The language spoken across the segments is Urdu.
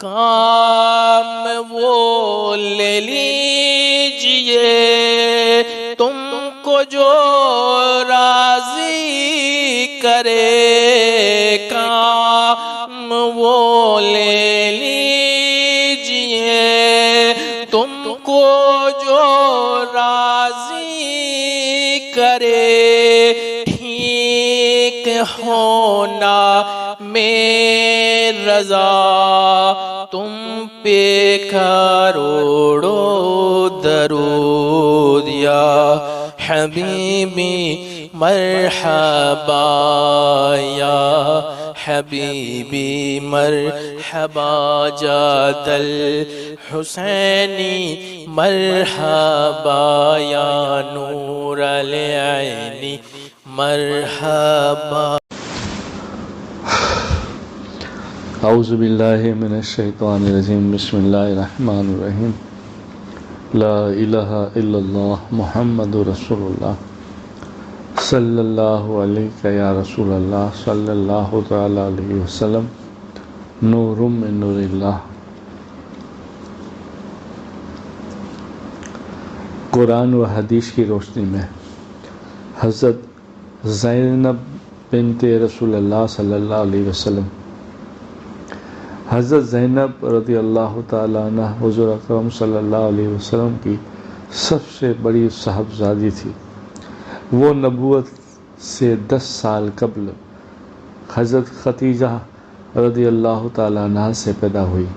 کام وہ لے لیجئے تم کو جو راضی کرے، کام وہ لے لیجئے تم کو جو راضی کرے، ٹھیک ہونا میں رضا تم پہ کروڑو درود، یا حبیبی مرحبا یا حبیبی مرحبا، جاد الحسینی مرحبا یا نور العینی مرحبا۔ اعوذ باللہ من الشیطان الرجیم، بسم اللہ الرحمن الرحیم، لا الہ الا اللہ محمد رسول اللہ، صلی اللہ علیہ یا رسول اللہ، صلی اللہ تعالی علیہ وسلم، نور من نور اللہ۔ قرآن و حدیث کی روشنی میں حضرت زینب بنت رسول اللہ صلی اللہ علیہ وسلم، حضرت زینب رضی اللہ تعالیٰ عنہ حضور اکرم صلی اللہ علیہ وسلم کی سب سے بڑی صاحبزادی تھی۔ وہ نبوت سے 10 سال قبل حضرت خدیجہ رضی اللہ تعالیٰ عنہ سے پیدا ہوئی۔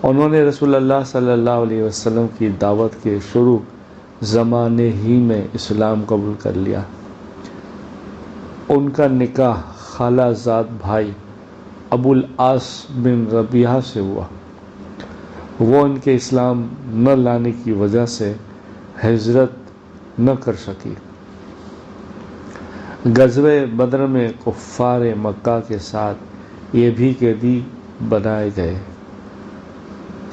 انہوں نے رسول اللہ صلی اللہ علیہ وسلم کی دعوت کے شروع زمانے ہی میں اسلام قبول کر لیا۔ ان کا نکاح خالہ زاد بھائی ابو العاص بن ربیعہ سے ہوا۔ وہ ان کے اسلام نہ لانے کی وجہ سے ہجرت نہ کر سکی۔ غزوہ بدر میں کفار مکہ کے ساتھ یہ بھی قیدی بنائے گئے۔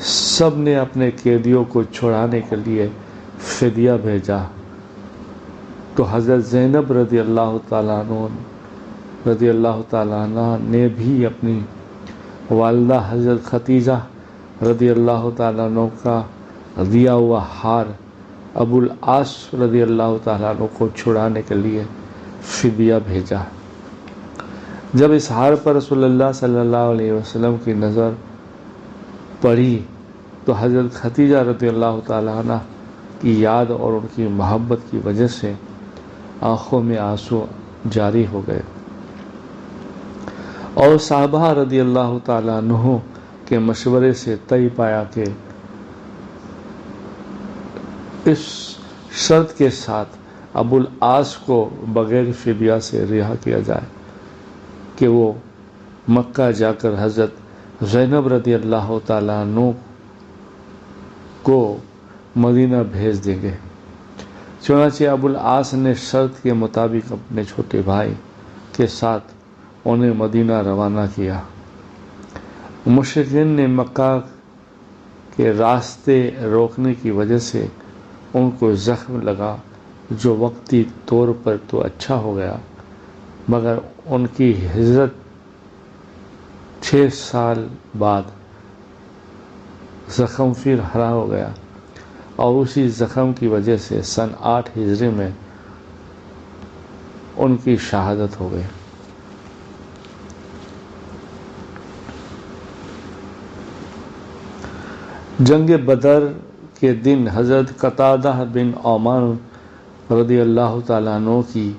سب نے اپنے قیدیوں کو چھڑانے کے لیے فدیہ بھیجا تو حضرت زینب رضی اللہ تعالیٰ عنہ نے بھی اپنی والدہ حضرت خدیجہ رضی اللہ تعالیٰ عنہ کا دیا ہوا ہار ابو العاص رضی اللہ تعالیٰ عنہ کو چھڑانے کے لیے فدیہ بھیجا۔ جب اس ہار پر رسول اللہ صلی اللہ علیہ وسلم کی نظر پڑی تو حضرت خدیجہ رضی اللہ تعالیٰ عنہ کی یاد اور ان کی محبت کی وجہ سے آنکھوں میں آنسو جاری ہو گئے، اور صحابہ رضی اللہ تعالیٰ عنہ کے مشورے سے طے پایا کہ اس شرط کے ساتھ ابو العاص کو بغیر فدیہ سے رہا کیا جائے کہ وہ مکہ جا کر حضرت زینب رضی اللہ تعالیٰ عنہ کو مدینہ بھیج دیں گے۔ چنانچہ ابو العاص نے شرط کے مطابق اپنے چھوٹے بھائی کے ساتھ انہیں مدینہ روانہ کیا۔ مشرکین نے مکہ کے راستے روکنے کی وجہ سے ان کو زخم لگا، جو وقتی طور پر تو اچھا ہو گیا، مگر ان کی ہجرت 6 سال بعد زخم پھر ہرا ہو گیا، اور اسی زخم کی وجہ سے سن 8 ہجری میں ان کی شہادت ہو گئی۔ جنگ بدر کے دن حضرت قتادہ بن عمان رضی اللہ تعالیٰ عنہ کی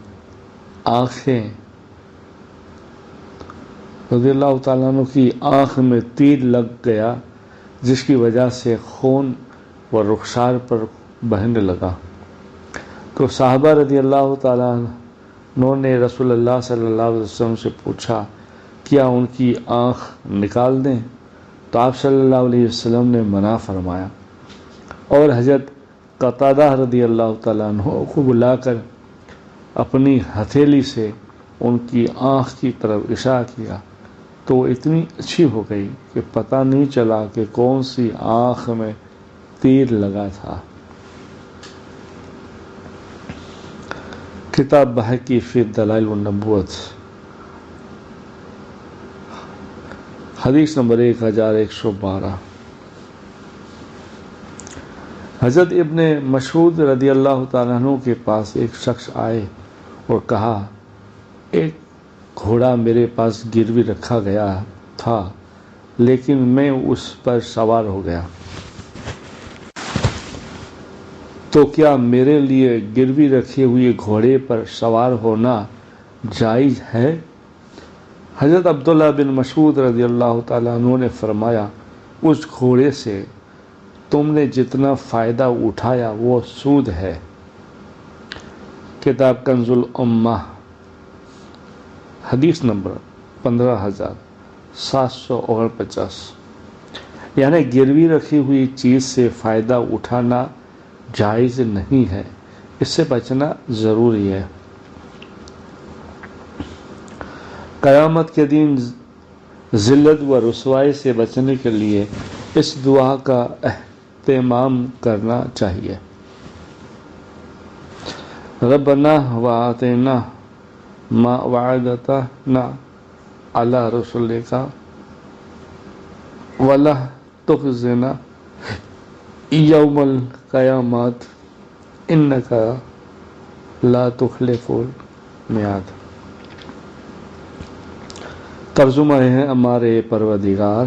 آنکھ میں تیر لگ گیا، جس کی وجہ سے خون و رخسار پر بہنے لگا۔ تو صحابہ رضی اللہ تعالیٰ عنہ نے رسول اللہ صلی اللہ علیہ وسلم سے پوچھا کیا ان کی آنکھ نکال دیں؟ تو آپ صلی اللہ علیہ وسلم نے منع فرمایا، اور حضرت قتادہ رضی اللہ تعالیٰ عنہ کو بلا کر اپنی ہتھیلی سے ان کی آنکھ کی طرف اشارہ کیا تو وہ اتنی اچھی ہو گئی کہ پتہ نہیں چلا کہ کون سی آنکھ میں تیر لگا تھا۔ کتاب بحقی فی دلائل النبوت، حدیث نمبر 1112۔ حضرت ابن مسعود رضی اللہ تعالیٰ عنہ کے پاس ایک شخص آئے اور کہا، ایک گھوڑا میرے پاس گروی رکھا گیا تھا لیکن میں اس پر سوار ہو گیا، تو کیا میرے لیے گروی رکھے ہوئے گھوڑے پر سوار ہونا جائز ہے؟ حضرت عبداللہ بن مسعود رضی اللہ تعالیٰ عنہ نے فرمایا، اس گھوڑے سے تم نے جتنا فائدہ اٹھایا وہ سود ہے۔ کتاب کنز الامہ، حدیث نمبر 15749۔ یعنی گروی رکھی ہوئی چیز سے فائدہ اٹھانا جائز نہیں ہے، اس سے بچنا ضروری ہے۔ قیامت کے دن ذلت و رسوائی سے بچنے کے لیے اس دعا کا اہتمام کرنا چاہیے۔ ربنا وآتنا ما وعدتنا علی رسولک ولا تخزنا یوم القیامت انک لا تخلف المیعاد۔ ترجمہ ہے، ہمارے پروردگار،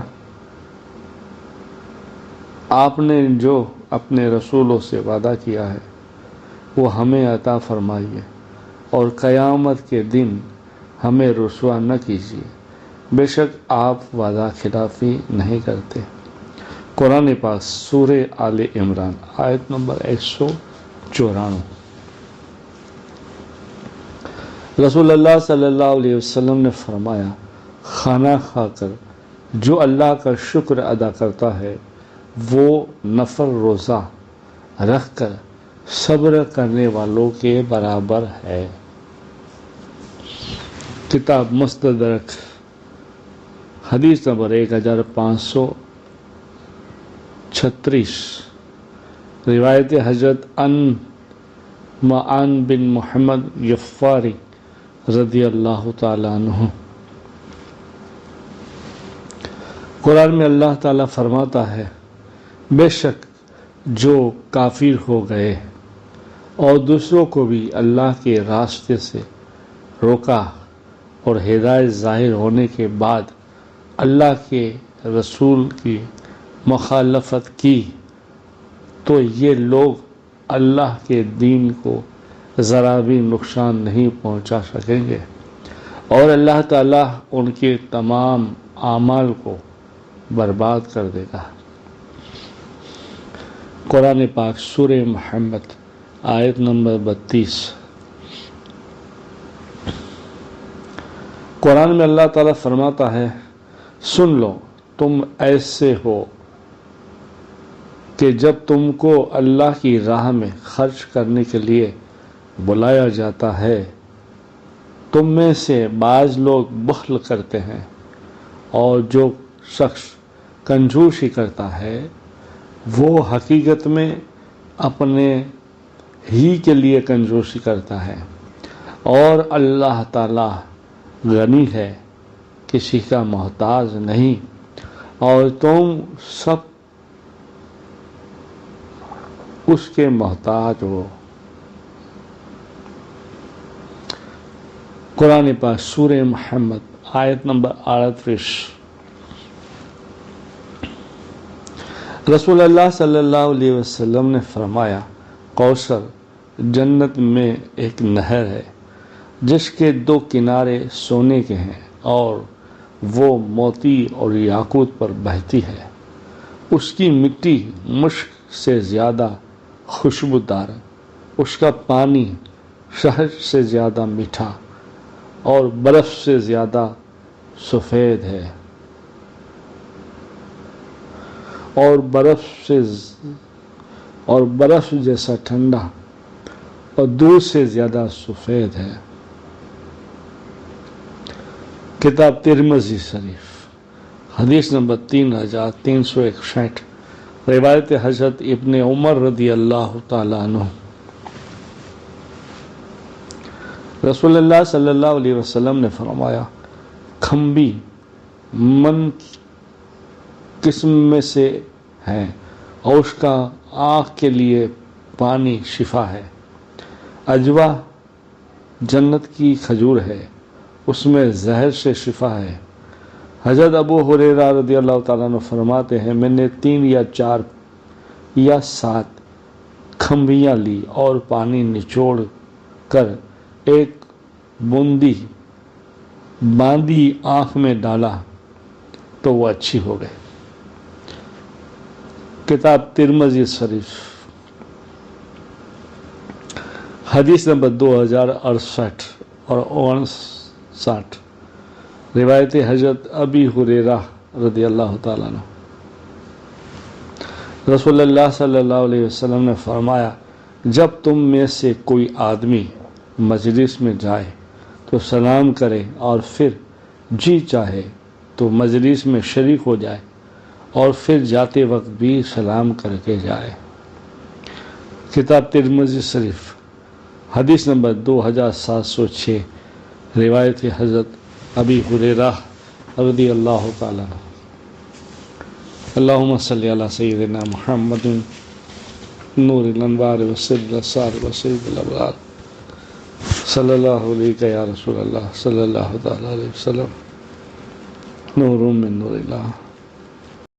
آپ نے جو اپنے رسولوں سے وعدہ کیا ہے وہ ہمیں عطا فرمائیے، اور قیامت کے دن ہمیں رسوا نہ کیجیے، بے شک آپ وعدہ خلافی نہیں کرتے۔ قرآن پاک سورہ آل عمران آیت نمبر 194۔ رسول اللہ صلی اللہ علیہ وسلم نے فرمایا، کھانا کھا کر جو اللہ کا شکر ادا کرتا ہے وہ نفل روزہ رکھ کر صبر کرنے والوں کے برابر ہے۔ کتاب مستدرک، حدیث نمبر 1536۔ روایت حضرت معان بن محمد غفاری رضی اللہ تعالیٰ عنہ۔ قرآن میں اللہ تعالیٰ فرماتا ہے، بے شک جو کافر ہو گئے اور دوسروں کو بھی اللہ کے راستے سے روکا اور ہدایت ظاہر ہونے کے بعد اللہ کے رسول کی مخالفت کی، تو یہ لوگ اللہ کے دین کو ذرا بھی نقصان نہیں پہنچا سکیں گے، اور اللہ تعالیٰ ان کے تمام اعمال کو برباد کر دے گا۔ قرآن پاک سورہ محمد آیت نمبر 32۔ قرآن میں اللہ تعالیٰ فرماتا ہے، سن لو تم ایسے ہو کہ جب تم کو اللہ کی راہ میں خرچ کرنے کے لیے بلایا جاتا ہے، تم میں سے بعض لوگ بخل کرتے ہیں، اور جو شخص کنجوسی کرتا ہے وہ حقیقت میں اپنے ہی کے لیے کنجوسی کرتا ہے، اور اللہ تعالیٰ غنی ہے، کسی کا محتاج نہیں، اور تم سب اس کے محتاج ہو۔ قرآن پاک سورہ محمد آیت نمبر 38۔ رسول اللہ صلی اللہ علیہ وسلم نے فرمایا، کوثر جنت میں ایک نہر ہے جس کے 2 کنارے سونے کے ہیں، اور وہ موتی اور یاقوت پر بہتی ہے، اس کی مٹی مشک سے زیادہ خوشبودار، اس کا پانی شہد سے زیادہ میٹھا اور برف سے زیادہ سفید ہے، اور برف جیسا ٹھنڈا اور دودھ سے زیادہ سفید ہے۔ کتاب ترمذی شریف، حدیث نمبر 3361۔ روایت حضرت ابن عمر رضی اللہ تعالیٰ عنہ۔ رسول اللہ صلی اللہ علیہ وسلم نے فرمایا، کھمبی من قسم میں سے ہے اور اس کا آنکھ کے لیے پانی شفا ہے۔ عجوا جنت کی کھجور ہے، اس میں زہر سے شفا ہے۔ حضرت ابو ہریرہ رضی اللہ تعالیٰ عنہ فرماتے ہیں میں نے 3 یا 4 یا 7 کھمبیاں لی اور پانی نچوڑ کر ایک بوندی باندھی آنکھ میں ڈالا تو وہ اچھی ہو گئے۔ کتاب ترمذی شریف حدیث نمبر 2068 اور 59، روایت حضرت ابی ہریرہ رضی اللہ تعالیٰ عنہ۔ رسول اللہ صلی اللہ علیہ وسلم نے فرمایا جب تم میں سے کوئی آدمی مجلس میں جائے تو سلام کرے اور پھر جی چاہے تو مجلس میں شریک ہو جائے اور پھر جاتے وقت بھی سلام کر کے جائے۔ کتاب ترمذی شریف حدیث نمبر 2706، روایت حضرت ابی ہریرہ رضی اللہ تعالیٰ عنہ۔ اللہم صلی علی سیدنا محمد نور الانوار وسر الاسرار وسید الابرار صلی اللہ علیہ یا رسول اللہ صلی اللہ تعالیٰ علیہ وسلم، نور من نور اللہ۔